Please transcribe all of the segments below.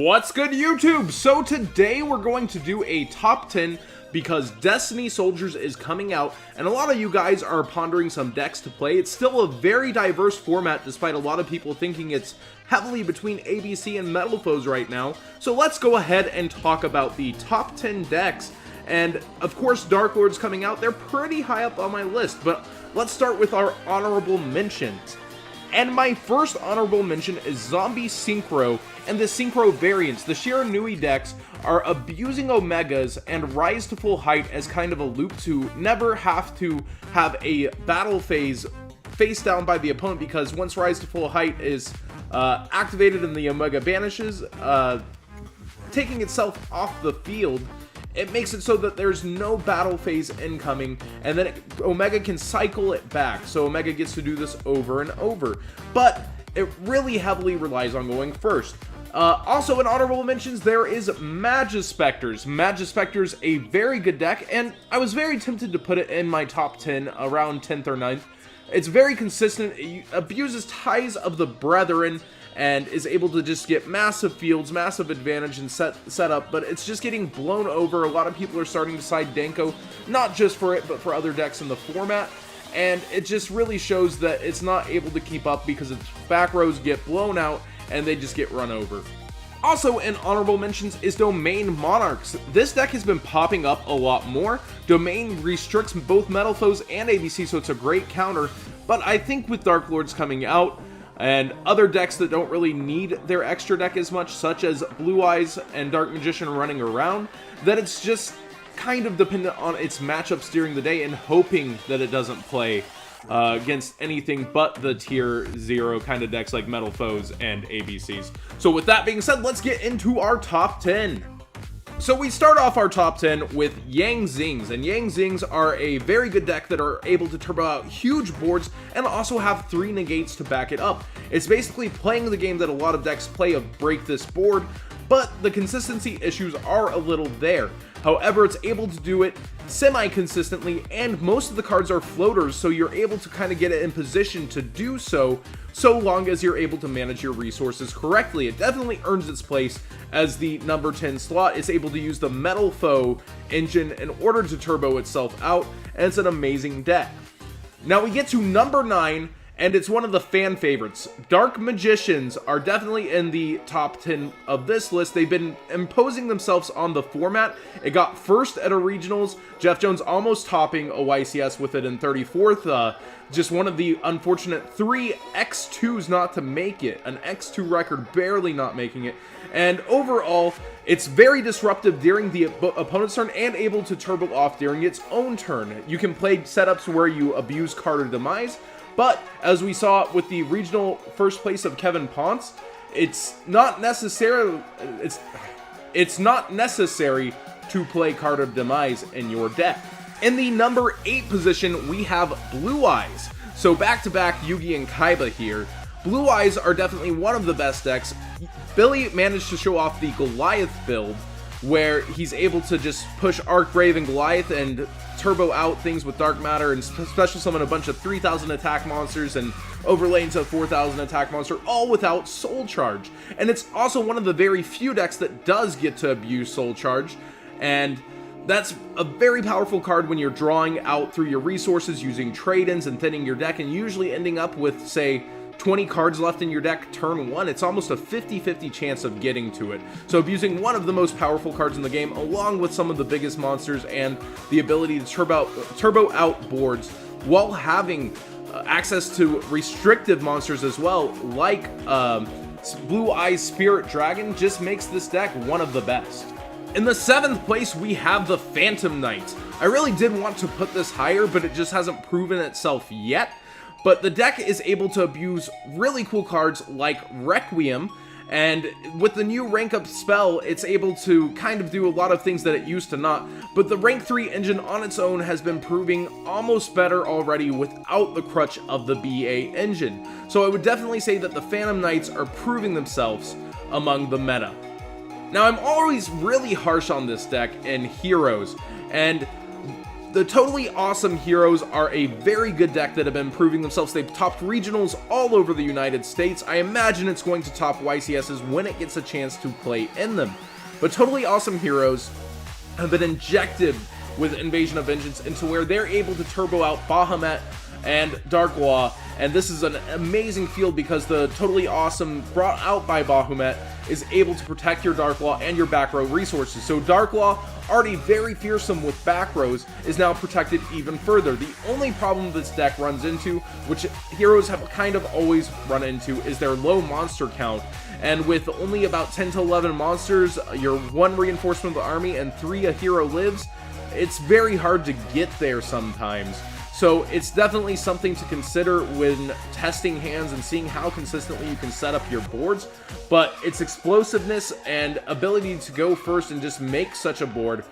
What's good, YouTube? So today we're going to do a top 10 because Destiny Soldiers is coming out and a lot of you guys are pondering some decks to play. It's still a very diverse format despite a lot of people thinking it's heavily between ABC and Metalfoes right now. So let's go ahead and talk about the top 10 decks. And of course, Darklords coming out, they're pretty high up on my list, but let's start with our honorable mentions. And my first honorable mention is Zombie Synchro and the Synchro variants. The Shiranui decks are abusing Omegas and Rise to Full Height as kind of a loop to never have to have a battle phase face down by the opponent, because once Rise to Full Height is activated and the Omega banishes, taking itself off the field, it makes it so that there's no battle phase incoming, and then Omega can cycle it back, so Omega gets to do this over and over. But it really heavily relies on going first. Also in honorable mentions, there is Majespecters. Majespecter's a very good deck, and I was very tempted to put it in my top 10 around 10th or 9th. It's very consistent, it abuses Ties of the Brethren, and is able to just get massive fields, massive advantage and set up, but it's just getting blown over. A lot of people are starting to side Denko, not just for it, but for other decks in the format, and it just really shows that it's not able to keep up because its back rows get blown out and they just get run over. Also in honorable mentions is Domain Monarchs. This deck has been popping up a lot more. Domain restricts both Metalfoes and ABC, so it's a great counter, but I think with Darklords coming out, and other decks that don't really need their extra deck as much, such as Blue Eyes and Dark Magician running around, that it's just kind of dependent on its matchups during the day and hoping that it doesn't play against anything but the tier 0 kind of decks like Metalfoes and ABCs. So with that being said, let's get into our top 10. So we start off our top 10 with Yang Zings, and Yang Zings are a very good deck that are able to turbo out huge boards and also have 3 negates to back it up. It's basically playing the game that a lot of decks play of break this board, but the consistency issues are a little there. However, it's able to do it semi-consistently, and most of the cards are floaters, so you're able to kind of get it in position to do so long as you're able to manage your resources correctly. It definitely earns its place as the number 10 slot. It's able to use the Metalfoe engine in order to turbo itself out, and it's an amazing deck. Now we get to number 9, and it's one of the fan favorites. Dark Magicians are definitely in the top 10 of this list. They've been imposing themselves on the format. It got first at a regionals. Jeff Jones almost topping a YCS with it in 34th. Just one of the unfortunate 3 X2s not to make it. An X2 record barely not making it. And overall, it's very disruptive during the opponent's turn and able to turbo off during its own turn. You can play setups where you abuse Card of Demise, but as we saw with the regional first place of Kevin Ponce, it's not necessary to play Card of Demise in your deck. In the number 8 position, we have Blue Eyes. So back-to-back Yugi and Kaiba here. Blue Eyes are definitely one of the best decks. Billy managed to show off the Goliath build, where he's able to just push Archbrave and Goliath and turbo out things with Dark Matter and special summon a bunch of 3,000 attack monsters and overlay into a 4,000 attack monster, all without Soul Charge. And it's also one of the very few decks that does get to abuse Soul Charge, and that's a very powerful card when you're drawing out through your resources using trade-ins and thinning your deck and usually ending up with, say, 20 cards left in your deck turn 1. It's almost a 50-50 chance of getting to it. So abusing one of the most powerful cards in the game along with some of the biggest monsters and the ability to turbo out boards while having access to restrictive monsters as well, like Blue Eyes Spirit Dragon, just makes this deck one of the best. In the 7th place, we have the Phantom Knight. I really did want to put this higher, but it just hasn't proven itself yet. But the deck is able to abuse really cool cards like Requiem, and with the new rank up spell, it's able to kind of do a lot of things that it used to not. But the rank 3 engine on its own has been proving almost better already without the crutch of the BA engine. So I would definitely say that the Phantom Knights are proving themselves among the meta. Now I'm always really harsh on this deck in Heroes, and The Totally Awesome Heroes are a very good deck that have been proving themselves. They've topped regionals all over the United States. I imagine it's going to top YCSs when it gets a chance to play in them. But Totally Awesome Heroes have been injected with Invasion of Vengeance into where they're able to turbo out Bahamut and Darklaw, and this is an amazing field because the Totally Awesome brought out by Bahamut is able to protect your Darklaw and your back row resources. So Darklaw, already very fearsome with back rows, is now protected even further. The only problem this deck runs into, which heroes have kind of always run into, is their low monster count. And with only about 10 to 11 monsters, your 1 reinforcement of the army and 3 a hero lives, it's very hard to get there sometimes. So it's definitely something to consider when testing hands and seeing how consistently you can set up your boards, but its explosiveness and ability to go first and just make such a board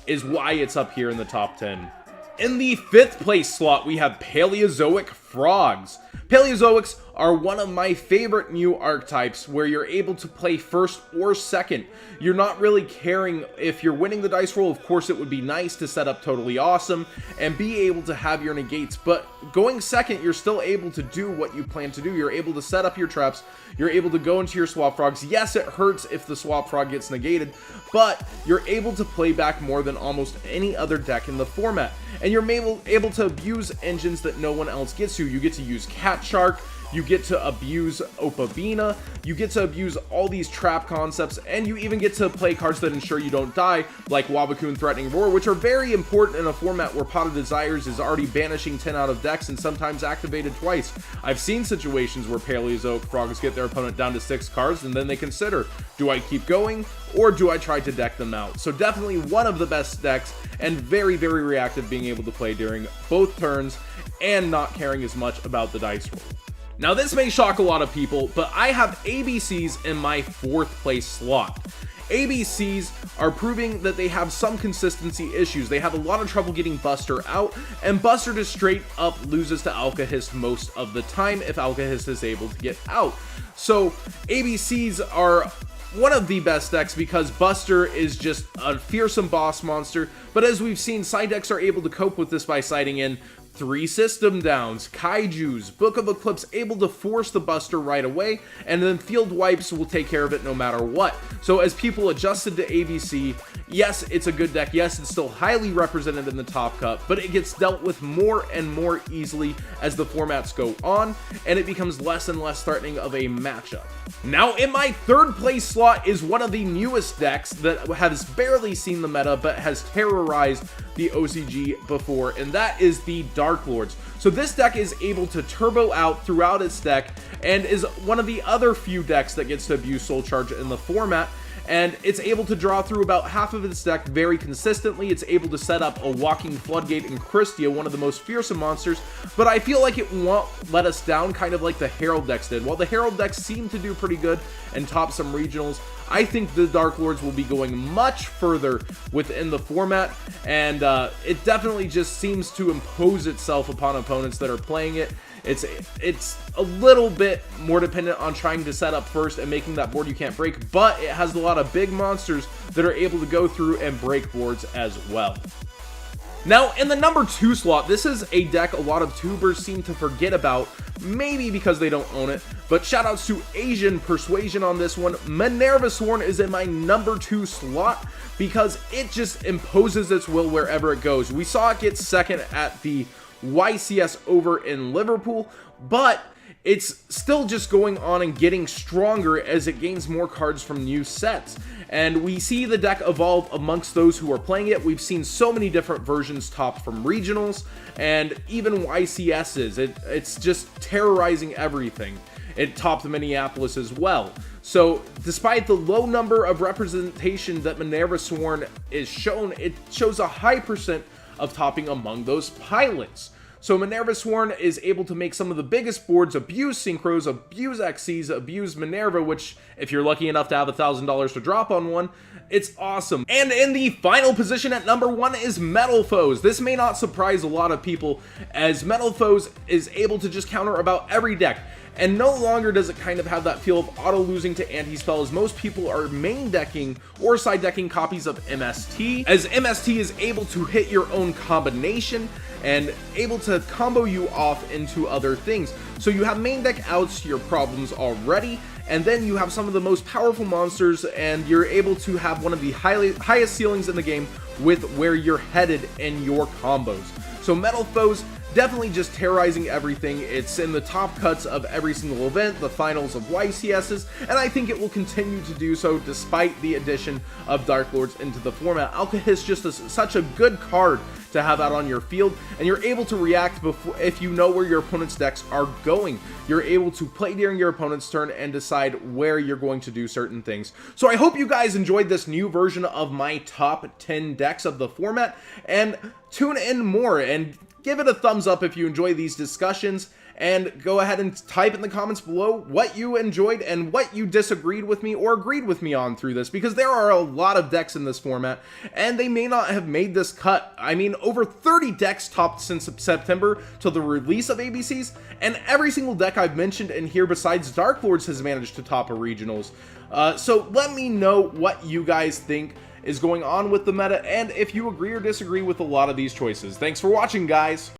is why it's up here in the top 10. In the 5th place slot, we have Paleozoic Frogs. Paleozoics are one of my favorite new archetypes where you're able to play first or second. You're not really caring if you're winning the dice roll. Of course, it would be nice to set up Totally Awesome and be able to have your negates, but going second, you're still able to do what you plan to do. You're able to set up your traps. You're able to go into your swap frogs. Yes, it hurts if the swap frog gets negated, but you're able to play back more than almost any other deck in the format. And you're able to abuse engines that no one else gets to. You get to use Cat Shark, you get to abuse Opabina, you get to abuse all these trap concepts, and you even get to play cards that ensure you don't die, like Wabacoon Threatening Roar, which are very important in a format where Pot of Desires is already banishing 10 out of decks and sometimes activated twice. I've seen situations where Paleozoic Frogs get their opponent down to 6 cards, and then they consider, do I keep going, or do I try to deck them out? So definitely one of the best decks, and very, very reactive, being able to play during both turns, and not caring as much about the dice roll. Now this may shock a lot of people, but I have ABCs in my 4th place slot. ABCs are proving that they have some consistency issues. They have a lot of trouble getting Buster out, and Buster just straight up loses to Alkahest most of the time if Alkahest is able to get out. So ABCs are one of the best decks because Buster is just a fearsome boss monster, but as we've seen, side decks are able to cope with this by siding in 3 system downs, kaijus, Book of Eclipse, able to force the Buster right away, and then field wipes will take care of it no matter what. So as people adjusted to ABC, yes, it's a good deck, yes, it's still highly represented in the top cut, but it gets dealt with more and more easily as the formats go on, and it becomes less and less threatening of a matchup. Now in my 3rd place slot is one of the newest decks that has barely seen the meta, but has terrorized the OCG before, and that is the Darklords. So this deck is able to turbo out throughout its deck, and is one of the other few decks that gets to abuse Soul Charge in the format, and it's able to draw through about half of its deck very consistently. It's able to set up a Walking Floodgate and Christia, one of the most fearsome monsters, but I feel like it won't let us down, kind of like the Herald decks did. While the Herald decks seem to do pretty good and top some regionals, I think the Darklords will be going much further within the format, and it definitely just seems to impose itself upon opponents that are playing it. It's a little bit more dependent on trying to set up first and making that board you can't break, but it has a lot of big monsters that are able to go through and break boards as well. Now, in the number 2 slot, this is a deck a lot of tubers seem to forget about, maybe because they don't own it, but shoutouts to Asian Persuasion on this one. MinervaSworn is in my number 2 slot because it just imposes its will wherever it goes. We saw it get second at the YCS over in Liverpool, but it's still just going on and getting stronger as it gains more cards from new sets. And we see the deck evolve amongst those who are playing it. We've seen so many different versions top from regionals and even YCSs. It's just terrorizing everything. It topped Minneapolis as well. So despite the low number of representation that MinervaSworn is shown, it shows a high percent of topping among those pilots. So MinervaSworn is able to make some of the biggest boards abuse Synchros, abuse XCs, abuse Minerva, which if you're lucky enough to have $1,000 to drop on one, it's awesome. And in the final position at number 1 is Metalfoes. This may not surprise a lot of people, as Metalfoes is able to just counter about every deck. And no longer does it kind of have that feel of auto-losing to anti-spell, as most people are main decking or side decking copies of MST, as MST is able to hit your own combination and able to combo you off into other things. So you have main deck outs to your problems already, and then you have some of the most powerful monsters, and you're able to have one of the highest ceilings in the game with where you're headed in your combos. So Metalfoes, definitely just terrorizing everything. It's in the top cuts of every single event, the finals of YCSs, and I think it will continue to do so despite the addition of Darklords into the format. Alka is just such a good card to have out on your field, and you're able to react before, if you know where your opponent's decks are going. You're able to play during your opponent's turn and decide where you're going to do certain things. So I hope you guys enjoyed this new version of my top 10 decks of the format, and tune in more and give it a thumbs up if you enjoy these discussions, and go ahead and type in the comments below what you enjoyed and what you disagreed with me or agreed with me on through this, because there are a lot of decks in this format and they may not have made this cut. I mean, over 30 decks topped since September till the release of ABCs, and every single deck I've mentioned in here besides Darklords has managed to top a regionals. So let me know what you guys think is going on with the meta, and if you agree or disagree with a lot of these choices. Thanks for watching, guys.